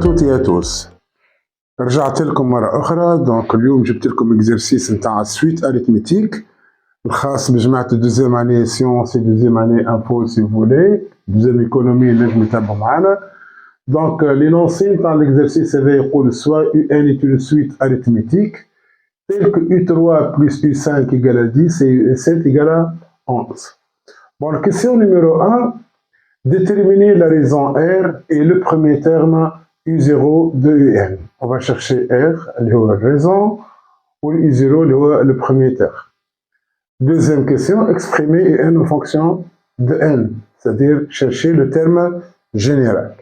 toutes et à tous. رجعت لكم مرة أخرى. دونك اليوم جبت لكم إكزرسيس نتاع سويت أريثميتيك الخاص بجماعة الدوزيام أني سيونس دوزيام أني انفو سي فولي دوزيام إيكونومي نجم يتابعوا معانا. دونك لينونسي نتاع الإكزرسيس هذا يقول سوا UN est une suite arithmétique telle que U3 plus U5 égale à 10 et U7 égale à 11. Bon, la question numéro 1, déterminer la raison R et le premier terme U0 de UN. On va chercher R, la raison, ou U0, le premier terme. Deuxième question, exprimer UN en fonction de N, c'est-à-dire chercher le terme général.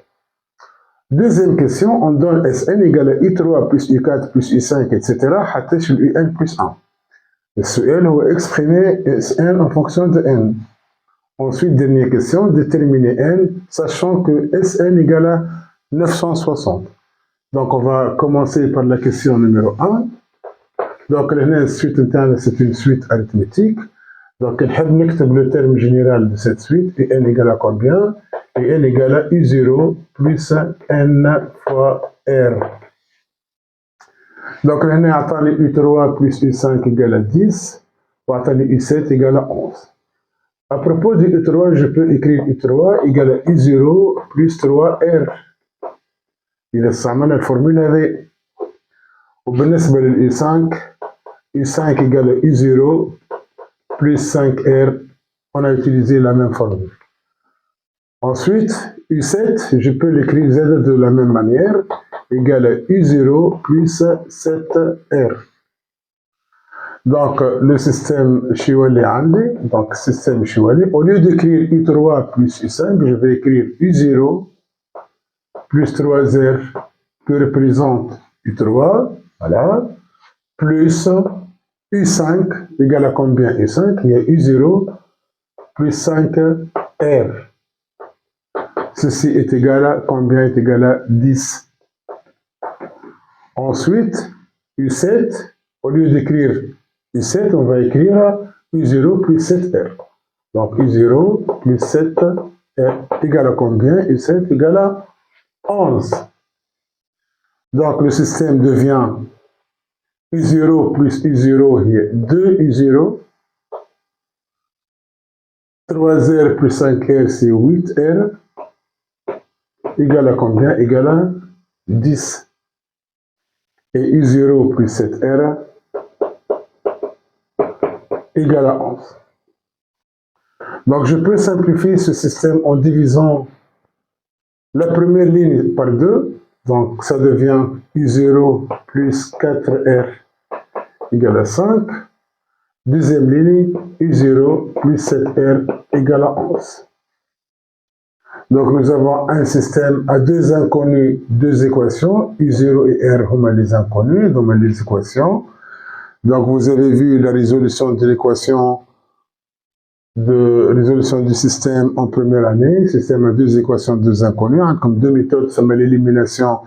Deuxième question, on donne Sn égale à U3 plus U4 plus U5, etc. حتى sur UN plus 1. السؤال هو exprimer Sn en fonction de N. Ensuite, dernière question, déterminer N, sachant que Sn égale à 960. Donc, on va commencer par la question numéro 1. Donc, c'est une suite arithmétique. Donc, on نكتب le terme général de cette suite, et n égale à combien? Et n égale à U0 plus n fois R. Donc, on a U3 plus U5 égale à 10, on a U7 égale à 11. À propos du U3, je peux écrire U3 égale à U0 plus 3R. Il استعمل la formule هذه. وبالنسبة لل U5 égale à U0 plus 5R, on a utilisé la même formule. Ensuite, U7, je peux l'écrire Z de la même manière, égale à U0 plus 7R. Donc, le système Chiwali Andi, donc système Chiwali, au lieu d'écrire U3 plus U5, je vais écrire U0 plus 3R que représente U3, voilà, plus U5 égale à combien U5? Il y a U0 plus 5R. Ceci est égal à combien? Est égal à 10. Ensuite, U7, au lieu d'écrire U7, on va écrire U0 plus 7R. Donc U0 plus 7R égale à combien? U7 égale à 11. Donc le système devient U0 plus U0, il y a 2 U0. 3R plus 5R, c'est 8R. Égale à combien? Égale à 10. Et U0 plus 7R égale à 11. Donc je peux simplifier ce système en divisant la première ligne par 2. Donc ça devient U0 plus 4R égale à 5. Deuxième ligne, U0 plus 7R égale à 11. Donc nous avons un système à deux inconnus, deux équations. U0 et R, on a les inconnus, donc les équations. Donc vous avez vu la résolution de l'équation du système en première année. Système à deux équations, deux inconnus. Comme deux méthodes, ça met l'élimination.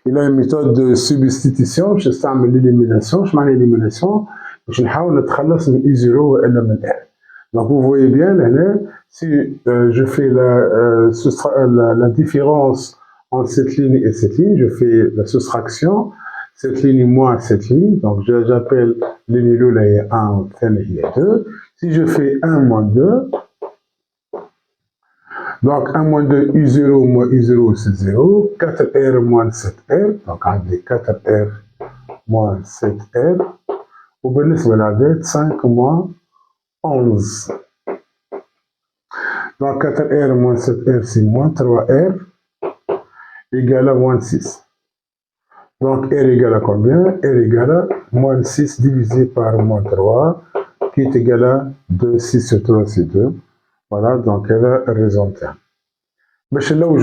Il a une méthode de substitution. Je sais l'élimination. Je mets l'élimination. Je نحاول نتخلص من U0 وإلا من R. Donc vous voyez bien, si je fais la différence entre cette ligne et cette ligne, je fais la soustraction, cette ligne moins cette ligne, donc j'appelle ligne là il y a 1, il y a 2. Si je fais 1 moins 2, donc 1 moins 2, U0 moins U0 c'est 0, 4R moins 7R, donc on dit 4R moins 7R, ou bien c'est 5 moins 11. Donc 4R moins 7R, c'est moins 3R, égale à moins 6. Donc R égale à combien? R égale à moins 6 divisé par moins 3, qui est égal à 2, 6 sur 3, c'est 2. Voilà, donc elle a résultat. Mais là où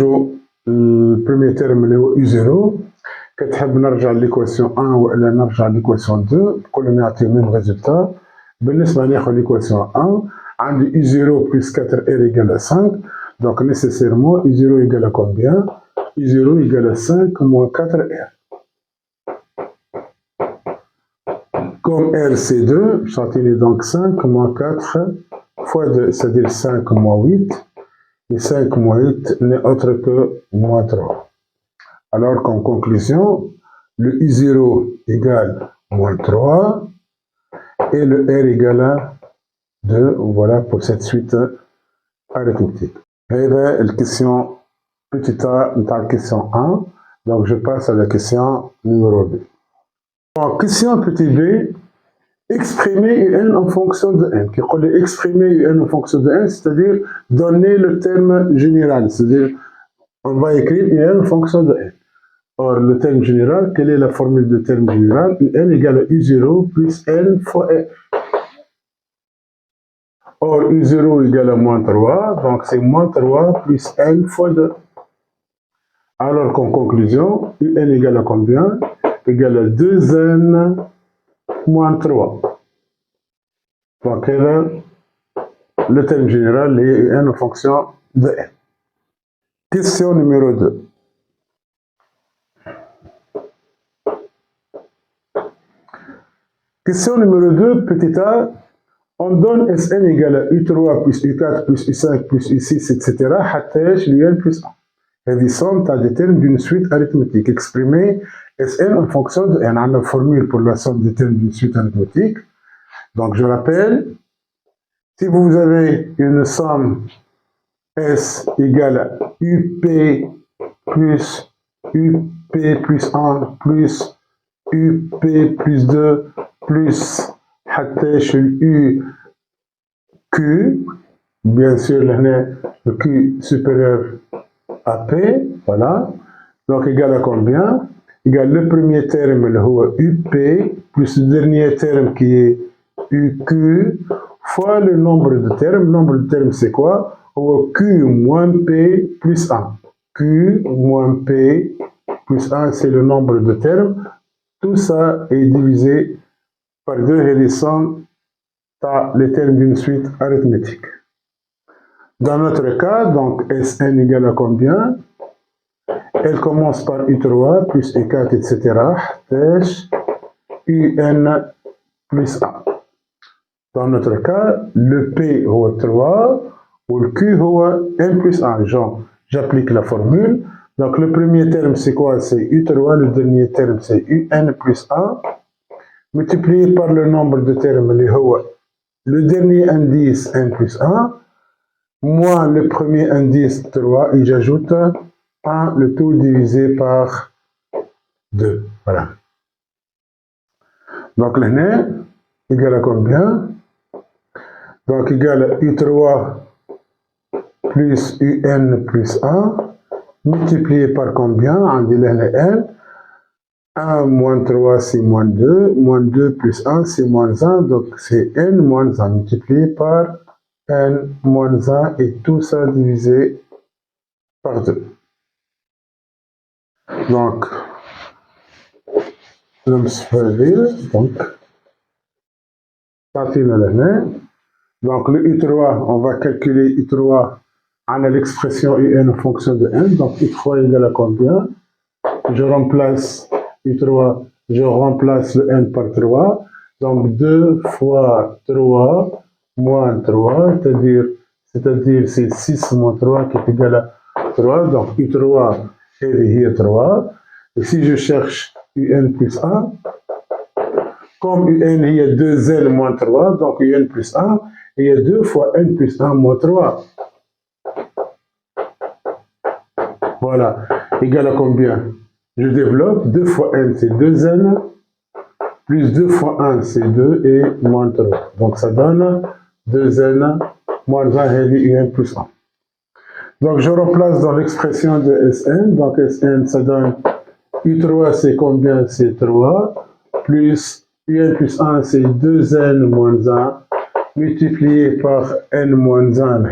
le premier terme est U0, كتحب نرجع l'équation 1 ولا نرجع l'équation 2 كل نعطي même résultat. بالنسبة ناخذ l'équation 1 عندي U0 plus 4R égale à 5, donc nécessairement U0 égale à combien? U0 égale à 5 moins 4R. Comme R c'est 2, j'en donc 5 moins 4 fois 2, c'est-à-dire 5 moins 8, et 5 moins 8 n'est autre que moins 3. Alors, comme conclusion, le U0 égale moins 3 et le R égale à 2. Voilà pour cette suite arithmétique. Et là, la question petit a, dans la question 1. Donc, je passe à la question numéro 2. Donc, question petit b, exprimer un en fonction de n. Qui dit exprimer un en fonction de n, c'est-à-dire donner le terme général. C'est-à-dire, on va écrire un en fonction de n. Or, le terme général, quelle est la formule de terme général? Un égale à U0 plus n fois n. Or, U0 égale à moins 3, donc c'est moins 3 plus n fois 2. Alors qu'en conclusion, Un égale à combien? Égale à 2n moins 3. Donc, le terme général est n en fonction de n. Question numéro 2. Question numéro 2, petit a, on donne Sn égale à U3 plus U4 plus U5 plus U6, etc. حتى l'Un plus 1. هذه somme des termes d'une suite arithmétique. Exprimer Sn en fonction de n. On a la formule pour la somme des termes d'une suite arithmétique. Donc je rappelle, si vous avez une somme S égale à UP plus UP plus 1 plus UP plus 2 plus U Q, bien sûr le Q supérieur à P, voilà, donc égal à combien? Égal le premier terme le UP plus le dernier terme qui est UQ fois le nombre de termes. Le nombre de termes c'est quoi? Q moins P plus 1. Q moins P plus 1 c'est le nombre de termes. Tout ça est divisé par 2 et les sommes les termes d'une suite arithmétique. Dans notre cas, donc Sn égale à combien? Elle commence par U3 plus U4, etc. Un plus 1. Dans notre cas, le P est 3 ou le Q est n plus 1. Genre, j'applique la formule. Donc le premier terme c'est quoi? C'est U3, le dernier terme c'est Un plus 1, multiplié par le nombre de termes, le dernier indice n plus 1, moins le premier indice 3, et j'ajoute 1, le tout divisé par 2. Voilà. Donc le n égale à combien? Donc égal à U3 plus Un plus 1, multiplié par combien? On dit le n. 1 moins 3 c'est moins 2, moins 2 plus 1 c'est moins 1, donc c'est n moins 1 multiplié par n moins 1 et tout ça divisé par 2. Donc, donc, le U3, on va calculer U3 on a l'expression UN en fonction de n, donc U3 égale à combien? Je remplace U3, je remplace le n par 3, donc 2 fois 3 moins 3, c'est-à-dire c'est 6 moins 3 qui est égal à 3, donc U3 est 3, et si je cherche UN plus 1, comme UN il y a 2n moins 3, donc UN plus 1, il y a 2 fois n plus 1 moins 3. Voilà, égal à combien? Je développe, 2 fois n c'est 2n, plus 2 fois 1 c'est 2 et moins 3. Donc ça donne 2n moins 1 et un plus 1. Donc je remplace dans l'expression de Sn, donc Sn ça donne U3 c'est combien? C'est 3, plus Un plus 1 c'est 2n moins 1, multiplié par n moins 1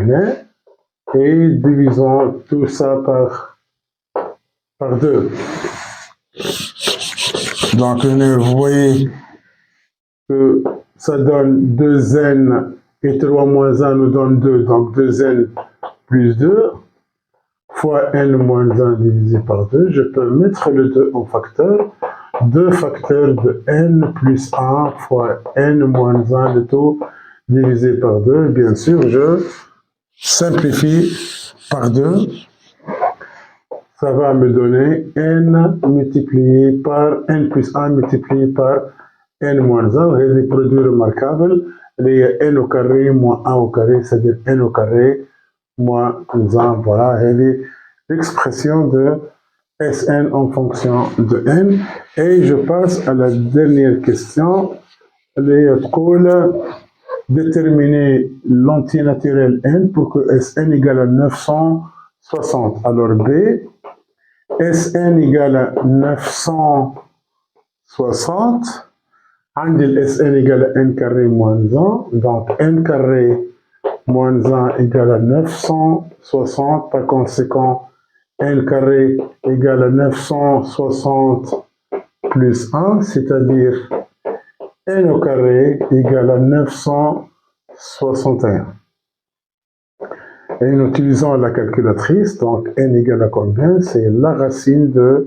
et divisons tout ça par 2. Donc, vous voyez que ça donne 2n et 3 moins 1 nous donne 2, donc 2n plus 2 fois n moins 1 divisé par 2. Je peux mettre le 2 en facteur. 2 facteurs de n plus 1 fois n moins 1, le tout divisé par 2. Bien sûr, je simplifie par 2. ça va me donner n multiplié par n plus 1 multiplié par n moins 1. Et les produits remarquables, il y a n au carré moins 1 au carré, c'est-à-dire n au carré moins 1. Voilà, et l'expression de Sn en fonction de n. Et je passe à la dernière question. Les déterminer l'antinaturel n pour que Sn égale à 960. Alors B, Sn égale à 960. عندي Sn égale à n carré moins 1. Donc n carré moins 1 égale à 960. Par conséquent, n carré égale à 960 plus 1, c'est-à-dire n au carré égale à 961. Et nous utilisons la calculatrice, donc n égale à combien? C'est la racine de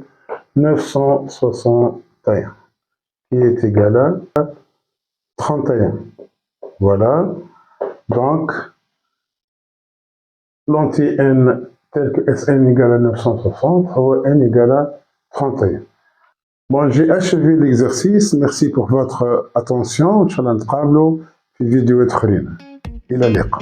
961, qui est égale à 31. Voilà, donc l'anti-n tel que Sn égale à 960, n égale à 31. Bon, j'ai achevé l'exercice. Merci pour votre attention. Inch'Allah نتقابلوا في فيديوهات أخرين. إلى اللقاء.